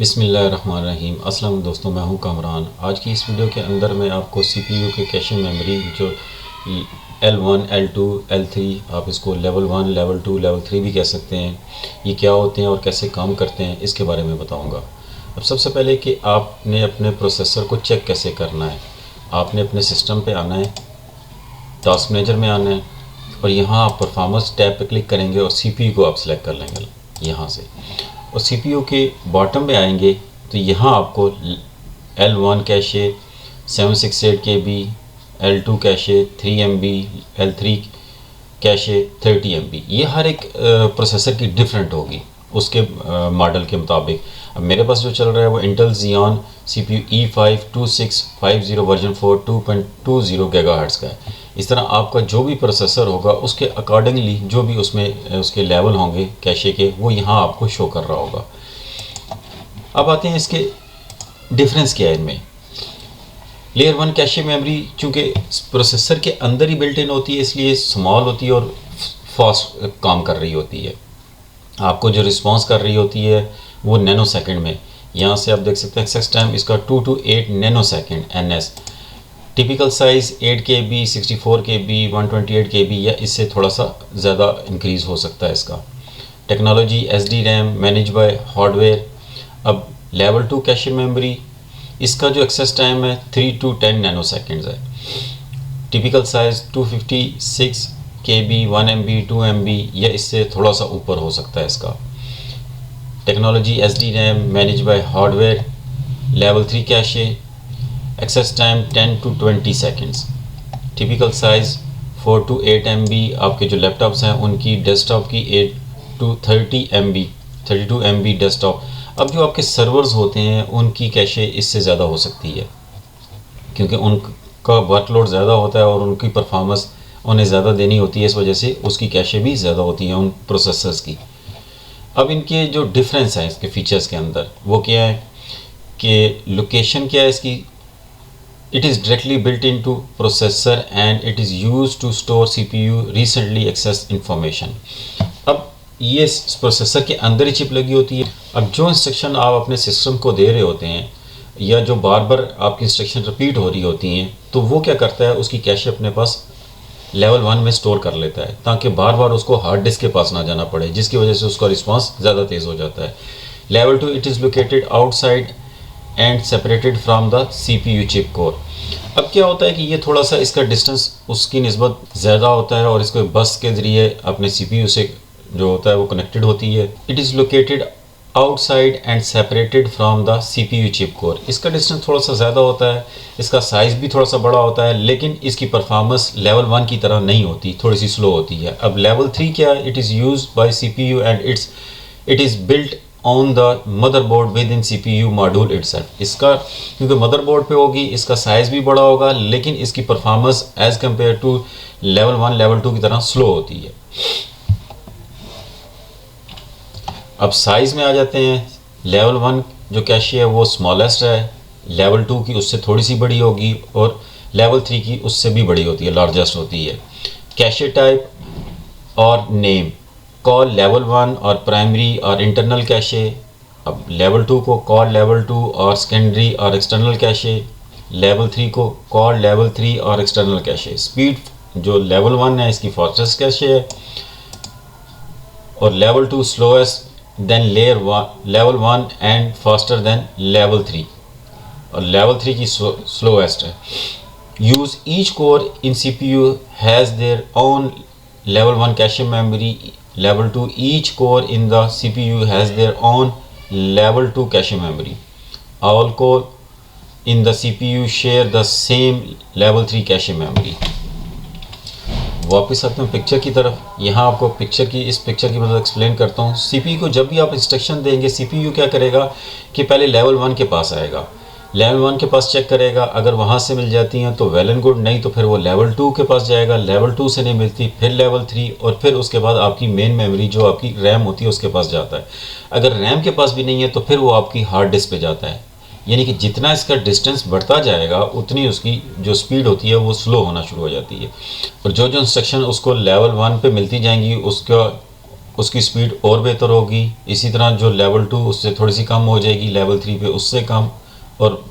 बिस्मिल्लाहिर्रहमानिर्रहीम। अस्सलाम दोस्तों, मैं हूं कामरान। आज की इस वीडियो के अंदर मैं आपको सीपीयू के कैशे मेमोरी जो L1, L2, L3, आप इसको लेवल 1, लेवल 2, लेवल 3 भी कह सकते हैं, ये क्या होते हैं और कैसे काम करते हैं इसके बारे में बताऊंगा। अब सबसे पहले कि आपने अपने प्रोसेसर को चेक कैसे करना है। आपने अपने सिस्टम पे आना है, टास्क मैनेजर में आना है और यहाँ आप परफॉर्मेंस टैब पे क्लिक करेंगे और सीपीयू को आप सिलेक्ट कर लेंगे यहाँ से, और सीपीयू के बॉटम में आएंगे तो यहाँ आपको L1 cache 768 KB, L2 cache 3 MB, L3 cache 30 MB, ये हर एक प्रोसेसर की डिफरेंट होगी उसके मॉडल के मुताबिक। अब मेरे पास जो चल रहा है वो Intel Xeon CPU E5-2650 version 4 2.20 GHz का है। इस तरह आपका जो भी प्रोसेसर होगा उसके अकॉर्डिंगली जो भी उसमें उसके लेवल होंगे कैशे के, वो यहाँ आपको शो कर रहा होगा। अब आते हैं इसके डिफरेंस क्या है इनमें। लेयर 1 कैशे मेमोरी चूँकि प्रोसेसर के अंदर ही बिल्ट इन होती है, इसलिए स्मॉल होती है और फास्ट काम कर रही होती है। आपको जो रिस्पांस कर रही होती है वो नैनो सेकंड में। यहाँ से आप देख सकते हैं एक्सेस टाइम इसका 2 to 8 nano second NS। Typical size 8 KB, 64 KB, 128 KB या इससे थोड़ा सा ज़्यादा इंक्रीज़ हो सकता है इसका। Technology SD RAM manage by hardware. अब लेवल 2 कैशे मेमोरी, इसका जो एक्सेस टाइम है 3 to 10 नैनो सेकंड्स है। Typical size 256 KB, 1 MB, 2 MB या इससे थोड़ा सा ऊपर हो सकता है इसका। Technology SD RAM manage by hardware. Level 3 cache, access time 10 to 20 seconds. Typical size 4 to 8 MB, आपके जो लैपटॉप्स हैं उनकी डेस्कटॉप की 8 to 30 MB, 32 MB डेस्कटॉप। अब जो आपके सर्वर्स होते हैं उनकी कैशे इससे ज़्यादा हो सकती है क्योंकि उनका वर्कलोड ज़्यादा होता है और उनकी परफॉर्मेंस उन्हें ज़्यादा देनी होती है, इस वजह से उसकी कैशे भी ज़्यादा होती हैं उन प्रोसेसर्स की। अब इनके जो डिफरेंस हैं इसके फीचर्स के अंदर वो क्या है कि लोकेशन क्या है इसकी। It is directly built into processor and it is used to store CPU recently access information. अब ये प्रोसेसर के अंदर ही चिप लगी होती है। अब जो इंस्ट्रक्शन आप अपने सिस्टम को दे रहे होते हैं या जो बार बार आपकी इंस्ट्रक्शन रिपीट हो रही होती हैं, तो वो क्या करता है उसकी कैशे अपने पास लेवल 1 में स्टोर कर लेता है ताकि बार बार उसको हार्ड डिस्क के पास ना जाना पड़े, जिसकी वजह से उसका रिस्पांस ज़्यादा तेज़ हो जाता है। Level 2 it is located outside and separated from the CPU chip core. अब क्या होता है कि ये थोड़ा सा इसका डिस्टेंस उसकी निस्बत ज़्यादा होता है और इसको बस के ज़रिए अपने CPU से जो होता है वो कनेक्टेड होती है। It is located outside and separated from the CPU chip core. इसका डिस्टेंस थोड़ा सा ज़्यादा होता है, इसका साइज़ भी थोड़ा सा बड़ा होता है, लेकिन इसकी परफॉर्मेंस लेवल 1 की तरह नहीं होती, थोड़ी सी स्लो होती है। अब लेवल 3 क्या है, it is used by CPU and it is built on the motherboard with in CPU module itself. इसका क्योंकि मदरबोर्ड पे होगी इसका साइज़ भी बड़ा होगा, लेकिन इसकी performance as compare to level 1, level 2 की तरह स्लो होती है। अब साइज़ में आ जाते हैं। लेवल 1 जो कैशे है वो स्मॉलेस्ट है, लेवल 2 की उससे थोड़ी सी बड़ी होगी और लेवल 3 की उससे भी बड़ी होती है, लार्जेस्ट होती है। कैशे टाइप और नेम, कॉल लेवल 1 और प्राइमरी और इंटरनल कैशे। अब लेवल 2 को कॉल लेवल 2 और सेकेंडरी और एक्सटर्नल कैशे। लेवल 3 को कॉल लेवल 3 और एक्सटर्नल कैशे। स्पीड जो लेवल 1 है इसकी फास्टेस्ट कैशे है और level 2 slowest than level 1 and faster than level 3 और लेवल 3 की स्लोएस्ट है। Use each core in CPU has their own level 1 cache memory. Level 2 each core in the CPU has their own level 2 cache memory. All core in the CPU share the same level 3 cache memory. वापस आते हैं picture की तरफ। यहाँ आपको इस picture की मदद एक्सप्लेन करता हूँ। CPU को जब भी आप इंस्ट्रक्शन देंगे CPU क्या करेगा कि पहले लेवल 1 के पास आएगा, लेवल 1 के पास चेक करेगा, अगर वहाँ से मिल जाती हैं तो वेल एंड गुड, नहीं तो फिर वो लेवल 2 के पास जाएगा, लेवल 2 से नहीं मिलती फिर लेवल 3 और फिर उसके बाद आपकी मेन मेमोरी जो आपकी रैम होती है उसके पास जाता है। अगर रैम के पास भी नहीं है तो फिर वो आपकी हार्ड डिस्क पे जाता है। यानी कि जितना इसका डिस्टेंस बढ़ता जाएगा उतनी उसकी जो स्पीड होती है वो स्लो होना शुरू हो जाती है और जो जो इंस्ट्रक्शन उसको लेवल 1 पे मिलती जाएंगी उसका उसकी स्पीड और बेहतर होगी। इसी तरह जो लेवल 2 उससे थोड़ी सी कम हो जाएगी, लेवल 3 पे उससे कम, और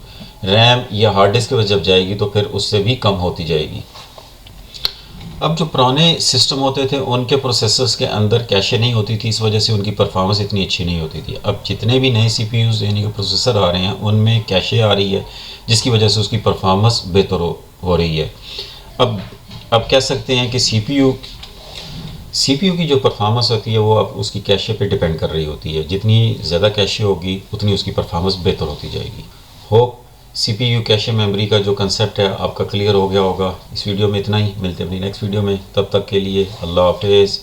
रैम या हार्ड डिस्क पे जब जाएगी तो फिर उससे भी कम होती जाएगी। अब जो पुराने सिस्टम होते थे उनके प्रोसेसर्स के अंदर कैशे नहीं होती थी, इस वजह से उनकी परफॉर्मेंस इतनी अच्छी नहीं होती थी। अब जितने भी नए सीपीयूज़ यानी कि प्रोसेसर आ रहे हैं उनमें कैशे आ रही है, जिसकी वजह से उसकी परफॉर्मेंस बेहतर हो रही है। अब कह सकते हैं कि सीपीयू की जो परफॉर्मेंस होती है वो अब उसकी कैशे पे डिपेंड कर रही होती है। जितनी ज़्यादा कैशे होगी उतनी उसकी परफॉर्मेंस बेहतर होती जाएगी। होप सीपीयू कैशे मेमोरी का जो कंसेप्ट है आपका क्लियर हो गया होगा। इस वीडियो में इतना ही, मिलते हैं अपनी नेक्स्ट वीडियो में, तब तक के लिए अल्लाह हाफिज़।